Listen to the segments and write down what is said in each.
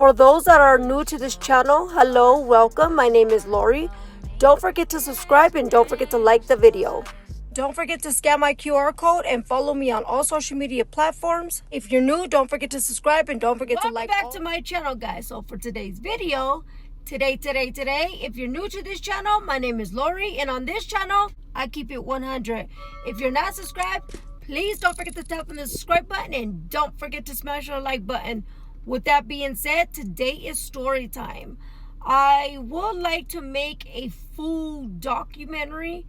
For those that are new to this channel, hello, welcome. My name is Lori. Don't forget to subscribe and don't forget to like the video. Don't forget to scan my QR code and follow me on all social media platforms. If you're new, don't forget to subscribe and don't forget to like. Welcome back to my channel, guys. So for today's video, today, if you're new to this channel, my name is Lori, and on this channel, I keep it 100. If you're not subscribed, please don't forget to tap on the subscribe button and don't forget to smash the like button. With that being said, today is story time. I would like to make a full documentary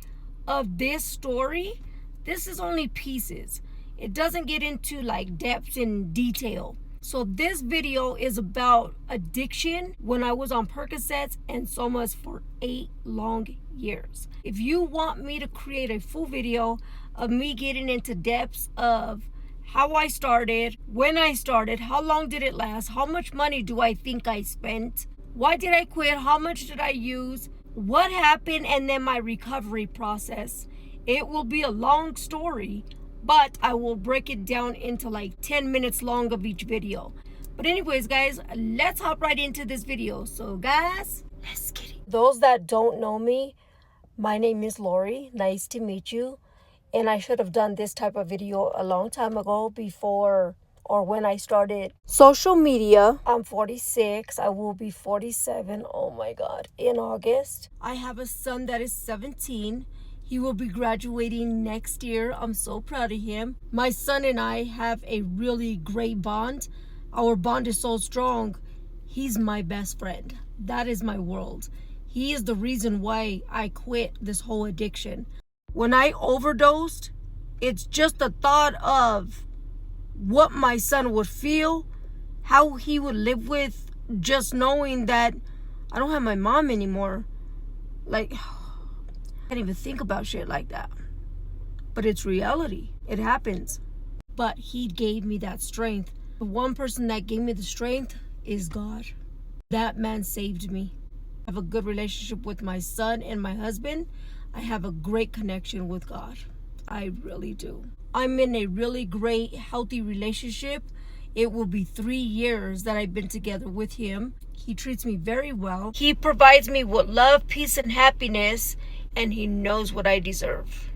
of this story. This is only pieces. It doesn't get into like depth and detail. So this video is about addiction when I was on Percocets and Somas for 8 long years. If you want me to create a full video of me getting into depths of how I started, when I started, how long did it last, how much money do I think I spent, why did I quit, how much did I use, what happened, and then my recovery process. It will be a long story, but I will break it down into like 10 minutes long of each video. But anyways, guys, let's hop right into this video. So guys, let's get it. Those that don't know me, my name is Lori. Nice to meet you. And I should have done this type of video a long time ago, before or when I started social media. I'm 46. I will be 47. Oh my God. In August. I have a son that is 17. He will be graduating next year. I'm so proud of him. My son and I have a really great bond. Our bond is so strong. He's my best friend. That is my world. He is the reason why I quit this whole addiction. When I overdosed, it's just the thought of what my son would feel, how he would live with just knowing that I don't have my mom anymore. Like, I can't even think about shit like that. But it's reality. It happens. But he gave me that strength. The one person that gave me the strength is God. That man saved me. I have a good relationship with my son and my husband. I have a great connection with God. I really do. I'm in a really great, healthy relationship. It will be 3 years that I've been together with him. He treats me very well. He provides me with love, peace, and happiness, and he knows what I deserve.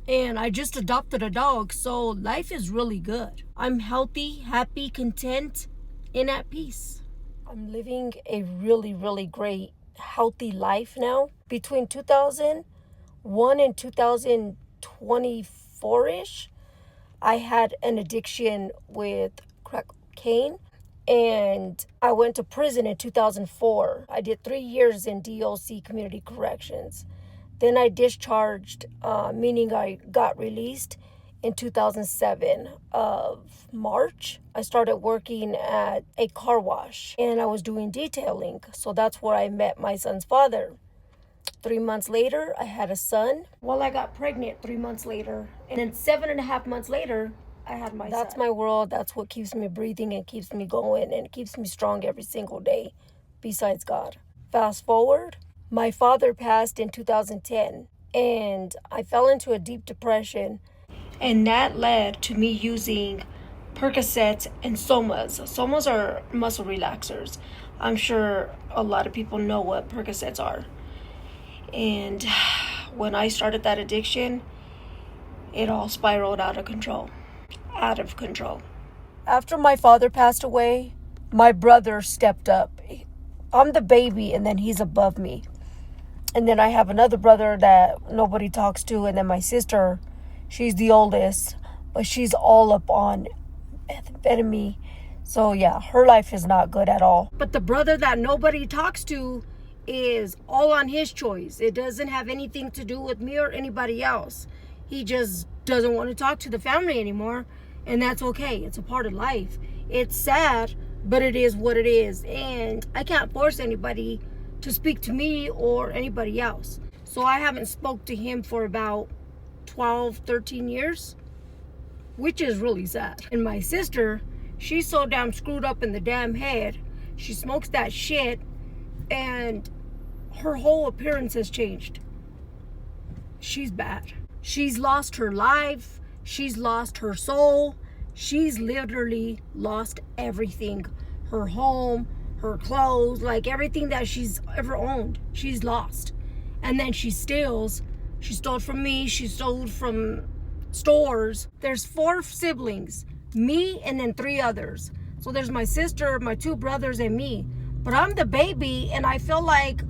And I just adopted a dog, so life is really good. I'm healthy, happy, content, and at peace. I'm living a really, really great, healthy life now. Between 2001 and 2024-ish, I had an addiction with crack cocaine, and I went to prison in 2004. I did 3 years in DOC community corrections. Then I discharged, meaning I got released in 2007 of March. I started working at a car wash and I was doing detailing. So that's where I met my son's father. 3 months later, I had a son. Well, I got pregnant 3 months later. And then 7.5 months later, I had my son. That's my world. That's what keeps me breathing and keeps me going and keeps me strong every single day, besides God. Fast forward, my father passed in 2010, and I fell into a deep depression. And that led to me using Percocets and Somas. Somas are muscle relaxers. I'm sure a lot of people know what Percocets are. And when I started that addiction, it all spiraled out of control. After my father passed away, my brother stepped up. I'm the baby, and then he's above me. And then I have another brother that nobody talks to, and then my sister, she's the oldest, but she's all up on methamphetamine. So yeah, her life is not good at all. But the brother that nobody talks to is all on his choice. It doesn't have anything to do with me or anybody else. He just doesn't want to talk to the family anymore, and that's okay. It's a part of life. It's sad, but it is what it is, and I can't force anybody to speak to me or anybody else. So I haven't spoke to him for about 12-13 years, which is really sad. And my sister, she's so damn screwed up in the damn head. She smokes that shit, and her whole appearance has changed. She's bad. She's lost her life. She's lost her soul. She's literally lost everything. Her home, her clothes, like everything that she's ever owned, she's lost. And then she steals. She stole from me. She stole from stores. There's 4 siblings, me and then 3 others. So there's my sister, my 2 brothers, and me. But I'm the baby, and I feel like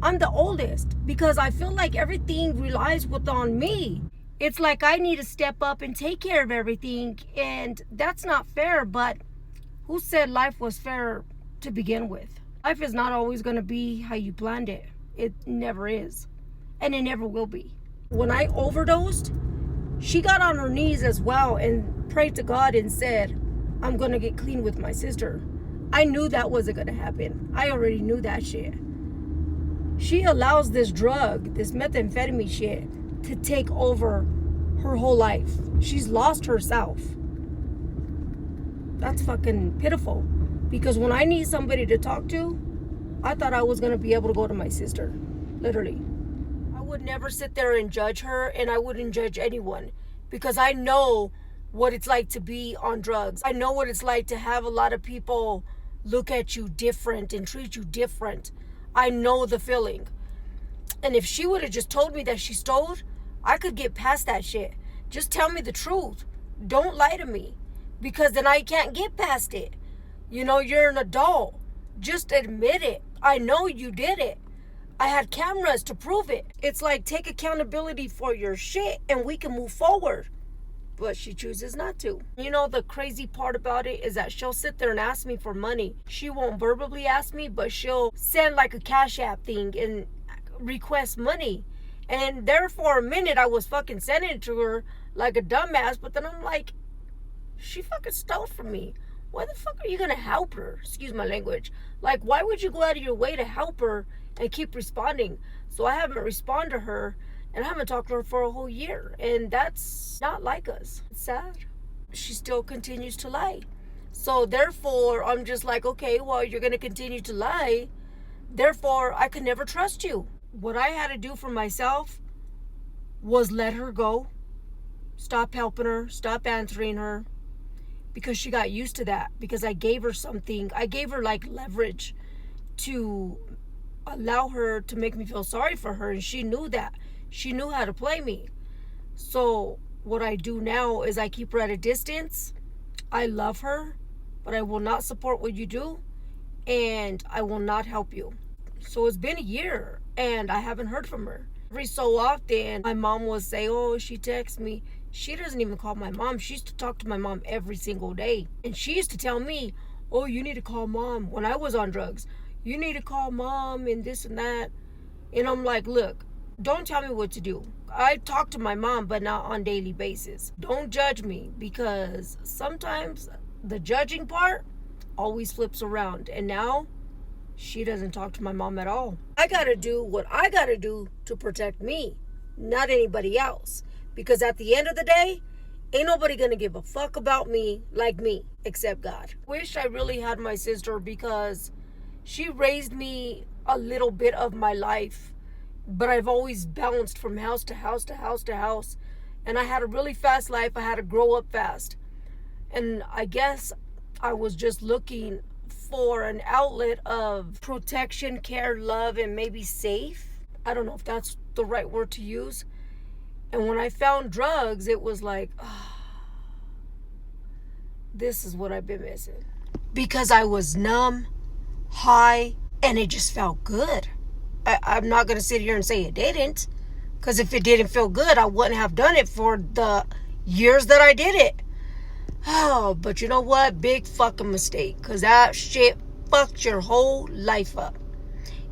I'm the oldest because I feel like everything relies on me. It's like I need to step up and take care of everything, and that's not fair. But who said life was fair to begin with? Life is not always going to be how you planned it. It never is, and it never will be. When I overdosed, she got on her knees as well and prayed to God and said, I'm going to get clean with my sister. I knew that wasn't going to happen. I already knew that shit. She allows this drug, this methamphetamine shit, to take over her whole life. She's lost herself. That's fucking pitiful. Because when I need somebody to talk to, I thought I was going to be able to go to my sister. Literally. I would never sit there and judge her, and I wouldn't judge anyone. Because I know what it's like to be on drugs. I know what it's like to have a lot of people look at you different and treat you different. I know the feeling. And if she would have just told me that she stole, I could get past that shit. Just tell me the truth. Don't lie to me. Because then I can't get past it. You know, you're an adult. Just admit it. I know you did it. I had cameras to prove it. It's like, take accountability for your shit and we can move forward. But she chooses not to. You know, the crazy part about it is that she'll sit there and ask me for money. She won't verbally ask me, but she'll send like a Cash App thing and request money. And there for a minute, I was fucking sending it to her like a dumbass. But then I'm like, she fucking stole from me. Why the fuck are you gonna help her? Excuse my language. Like, why would you go out of your way to help her and keep responding? So I haven't responded to her. And I haven't talked to her for a whole year. And that's not like us. It's sad. She still continues to lie. So therefore, I'm just like, okay, well, you're going to continue to lie. Therefore, I could never trust you. What I had to do for myself was let her go. Stop helping her. Stop answering her. Because she got used to that. Because I gave her something. I gave her like leverage to allow her to make me feel sorry for her. And she knew that. She knew how to play me. So what I do now is I keep her at a distance. I love her, but I will not support what you do, and I will not help you. So it's been a year, and I haven't heard from her. Every so often, my mom will say, oh, she texts me. She doesn't even call my mom. She used to talk to my mom every single day. And she used to tell me, oh, you need to call mom. When I was on drugs, you need to call mom and this and that. And I'm like, look, don't tell me what to do. I talk to my mom, but not on a daily basis. Don't judge me, because sometimes the judging part always flips around. And now she doesn't talk to my mom at all. I got to do what I got to do to protect me, not anybody else. Because at the end of the day, ain't nobody going to give a fuck about me like me, except God. Wish I really had my sister, because she raised me a little bit of my life. But I've always bounced from house to house to house to house. And I had a really fast life. I had to grow up fast. And I guess I was just looking for an outlet of protection, care, love, and maybe safe. I don't know if that's the right word to use. And when I found drugs, it was like, oh, this is what I've been missing. Because I was numb, high, and it just felt good. I'm not going to sit here and say it didn't. Because if it didn't feel good, I wouldn't have done it for the years that I did it. Oh, but you know what? Big fucking mistake. Because that shit fucked your whole life up.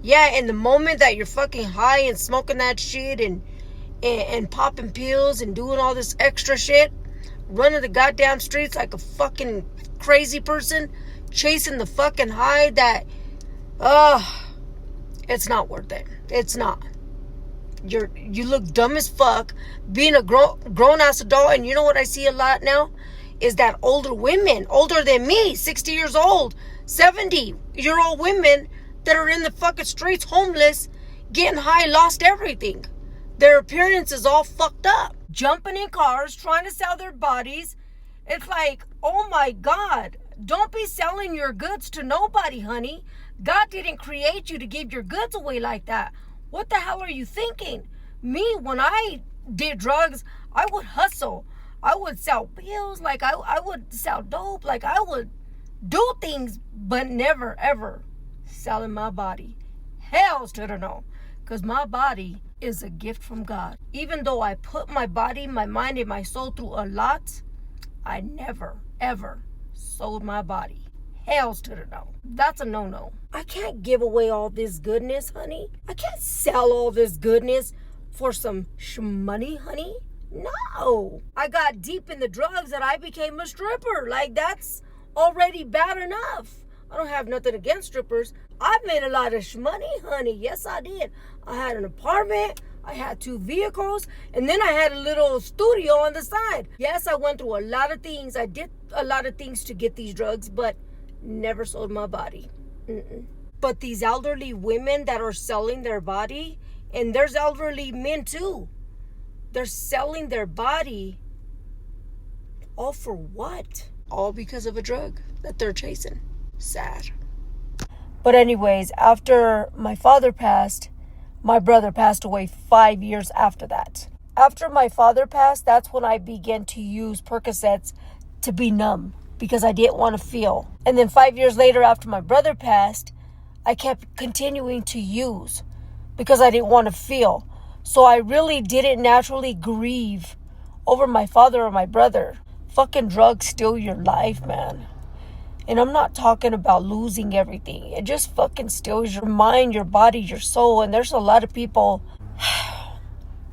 Yeah, in the moment that you're fucking high and smoking that shit and popping pills and doing all this extra shit, running the goddamn streets like a fucking crazy person, chasing the fucking high that, it's not worth it. It's not. You look dumb as fuck being a grown ass adult. And you know what I see a lot now is that older women, older than me, 60 years old, 70-year-old women that are in the fucking streets, homeless, getting high, lost everything. Their appearance is all fucked up. Jumping in cars, trying to sell their bodies. It's like, oh my God, don't be selling your goods to nobody, honey. God didn't create you to give your goods away like that. What the hell are you thinking? Me, when I did drugs, I would hustle. I would sell pills, like I would sell dope, like I would do things, but never ever selling my body. Hells to the no. Because my body is a gift from God. Even though I put my body, my mind, and my soul through a lot, I never, ever sold my body. Hells to the no. That's a no-no. I can't give away all this goodness, honey. I can't sell all this goodness for some money, honey. No. I got deep in the drugs that I became a stripper. Like, that's already bad enough. I don't have nothing against strippers. I've made a lot of money, honey. Yes, I did. I had an apartment. I had 2 vehicles. And then I had a little studio on the side. Yes, I went through a lot of things. I did a lot of things to get these drugs, but never sold my body. But these elderly women that are selling their body, and there's elderly men too, they're selling their body all for what? All because of a drug that they're chasing. Sad. But anyways, after my father passed, my brother passed away 5 years after that. After my father passed, that's when I began to use Percocets to be numb because I didn't want to feel. And then 5 years later, after my brother passed, I kept continuing to use because I didn't want to feel. So I really didn't naturally grieve over my father or my brother. Fucking drugs steal your life, man. And I'm not talking about losing everything. It just fucking steals your mind, your body, your soul. And there's a lot of people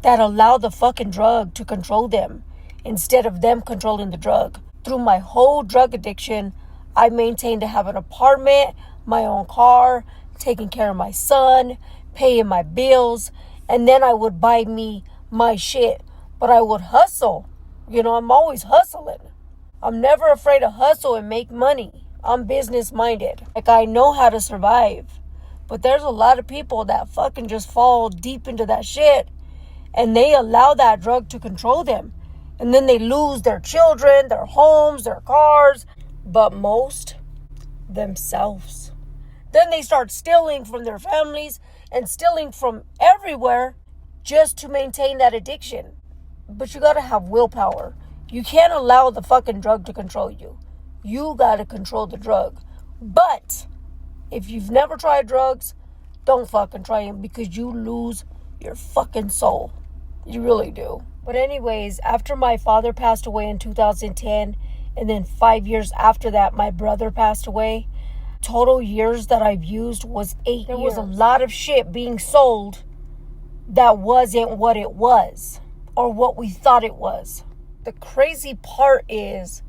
that allow the fucking drug to control them instead of them controlling the drug. Through my whole drug addiction, I maintained to have an apartment, my own car, taking care of my son, paying my bills, and then I would buy me my shit. But I would hustle. You know, I'm always hustling. I'm never afraid to hustle and make money. I'm business minded. Like, I know how to survive. But there's a lot of people that fucking just fall deep into that shit and they allow that drug to control them. And then they lose their children, their homes, their cars, but most themselves. Then they start stealing from their families and stealing from everywhere just to maintain that addiction. But you gotta have willpower. You can't allow the fucking drug to control you. You gotta control the drug. But if you've never tried drugs, don't fucking try them because you lose your fucking soul. You really do. But anyways, after my father passed away in 2010, and then 5 years after that, my brother passed away, total years that I've used was 8 years. There was a lot of shit being sold that wasn't what it was or what we thought it was. The crazy part is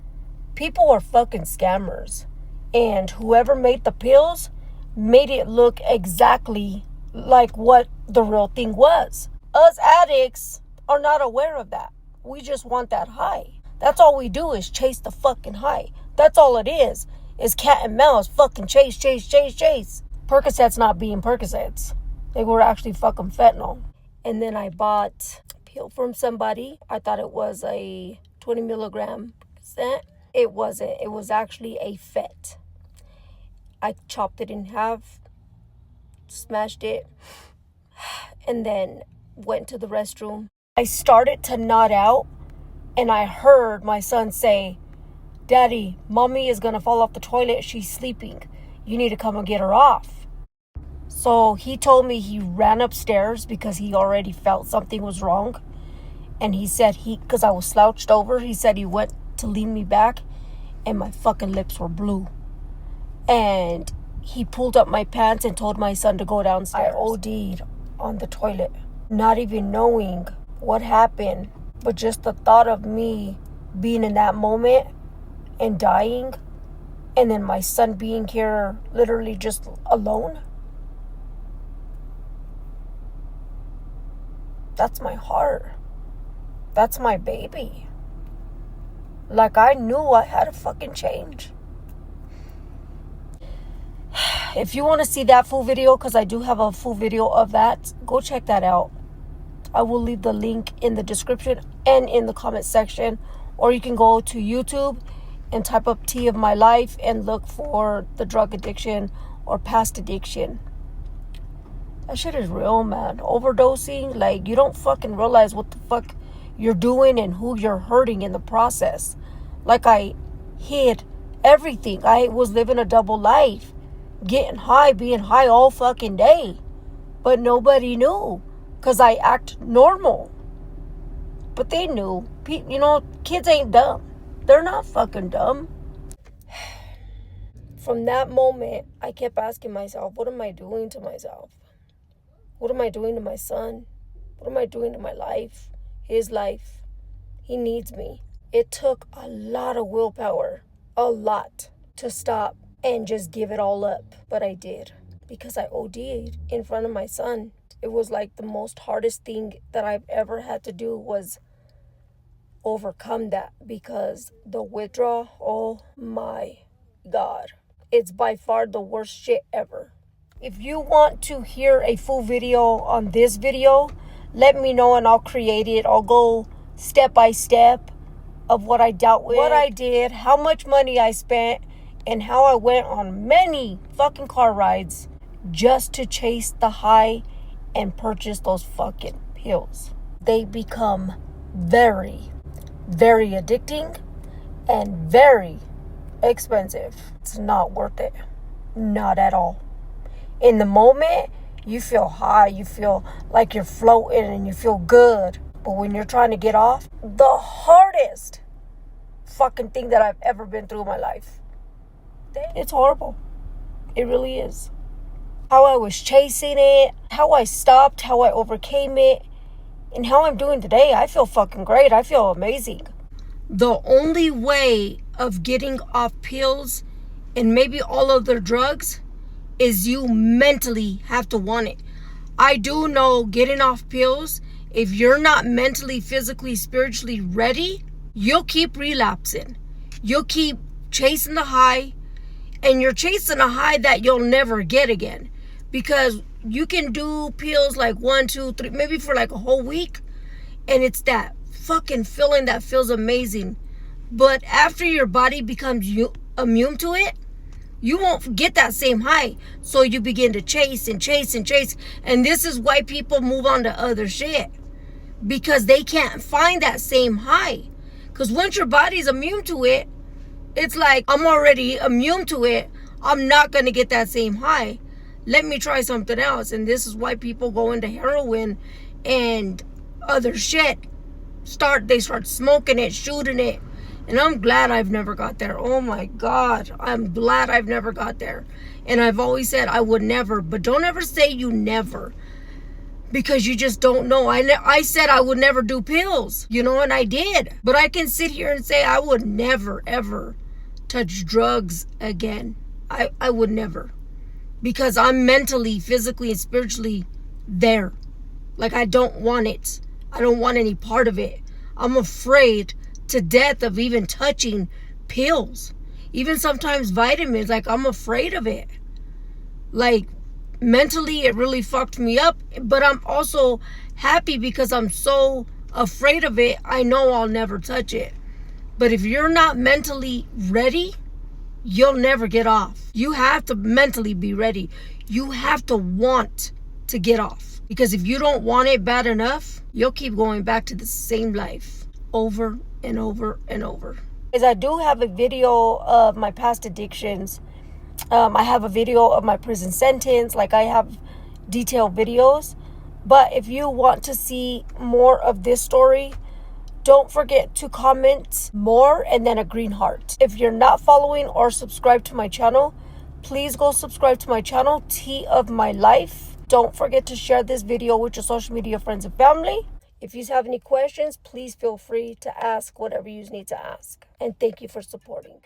people are fucking scammers. And whoever made the pills made it look exactly like what the real thing was. Us addicts are not aware of that. We just want that high. That's all we do is chase the fucking high. That's all it is cat and mouse, fucking chase. Percocets not being Percocets. They were actually fucking fentanyl. And then I bought a pill from somebody. I thought it was a 20 milligram Percocet. It wasn't. It was actually a fet. I chopped it in half, smashed it, and then went to the restroom. I started to nod out, and I heard my son say, "Daddy, mommy is gonna fall off the toilet. She's sleeping. You need to come and get her off." So he told me he ran upstairs because he already felt something was wrong. And he said because I was slouched over, he said he went to lean me back and my fucking lips were blue. And he pulled up my pants and told my son to go downstairs. I OD'd on the toilet, not even knowing what happened, but just the thought of me being in that moment and dying, and then my son being here literally just alone. That's my heart. That's my baby. Like, I knew I had to fucking change. If you want to see that full video, because I do have a full video of that, go check that out. I will leave the link in the description and in the comment section. Or you can go to YouTube and type up Tea of My Life and look for the drug addiction or past addiction. That shit is real, man. Overdosing, like, you don't fucking realize what the fuck you're doing and who you're hurting in the process. Like, I hid everything. I was living a double life. Getting high, being high all fucking day. But nobody knew. Because I act normal. But they knew. You know, kids ain't dumb. They're not fucking dumb. From that moment, I kept asking myself, what am I doing to myself? What am I doing to my son? What am I doing to my life? His life. He needs me. It took a lot of willpower, a lot, to stop and just give it all up. But I did, because I OD'd in front of my son. It was like the most hardest thing that I've ever had to do was overcome that, because the withdrawal, oh my God, it's by far the worst shit ever. If you want to hear a full video on this video, let me know and I'll create it. I'll go step by step of what I dealt with, what I did, how much money I spent, and how I went on many fucking car rides just to chase the high and purchase those fucking pills. They become very, very addicting and very expensive. It's not worth it. Not at all. In the moment, you feel high, you feel like you're floating and you feel good. But when you're trying to get off, the hardest fucking thing that I've ever been through in my life. It's horrible. It really is. How I was chasing it, how I stopped, how I overcame it, and how I'm doing today. I feel fucking great. I feel amazing. The only way of getting off pills and maybe all other drugs is you mentally have to want it. I do know getting off pills, if you're not mentally, physically, spiritually ready, you'll keep relapsing. You'll keep chasing the high, and you're chasing a high that you'll never get again. Because you can do pills like 1, 2, 3, maybe for like a whole week, and it's that fucking feeling that feels amazing. But after your body becomes immune to it, you won't get that same high. So you begin to chase and chase and chase. And this is why people move on to other shit. Because they can't find that same high. Because once your body's immune to it, it's like, I'm already immune to it. I'm not going to get that same high. Let me try something else. And this is why people go into heroin and other shit. They start smoking it, shooting it. And I'm glad I've never got there. Oh my God. I'm glad I've never got there. And I've always said I would never. But don't ever say you never. Because you just don't know. I said I would never do pills. You know, and I did. But I can sit here and say I would never, ever touch drugs again. I would never. Because I'm mentally, physically, and spiritually there. Like, I don't want it. I don't want any part of it. I'm afraid to death of even touching pills. Even sometimes vitamins, like, I'm afraid of it. Like, mentally, it really fucked me up. But I'm also happy because I'm so afraid of it. I know I'll never touch it. But if you're not mentally ready, you'll never get off. You have to mentally be ready. You have to want to get off. Because if you don't want it bad enough, you'll keep going back to the same life over and over and over. Because I do have a video of my past addictions. I have a video of my prison sentence. Like, I have detailed videos. But if you want to see more of this story, don't forget to comment more and then a green heart. If you're not following or subscribed to my channel, please go subscribe to my channel, Tea of My Life. Don't forget to share this video with your social media friends and family. If you have any questions, please feel free to ask whatever you need to ask. And thank you for supporting.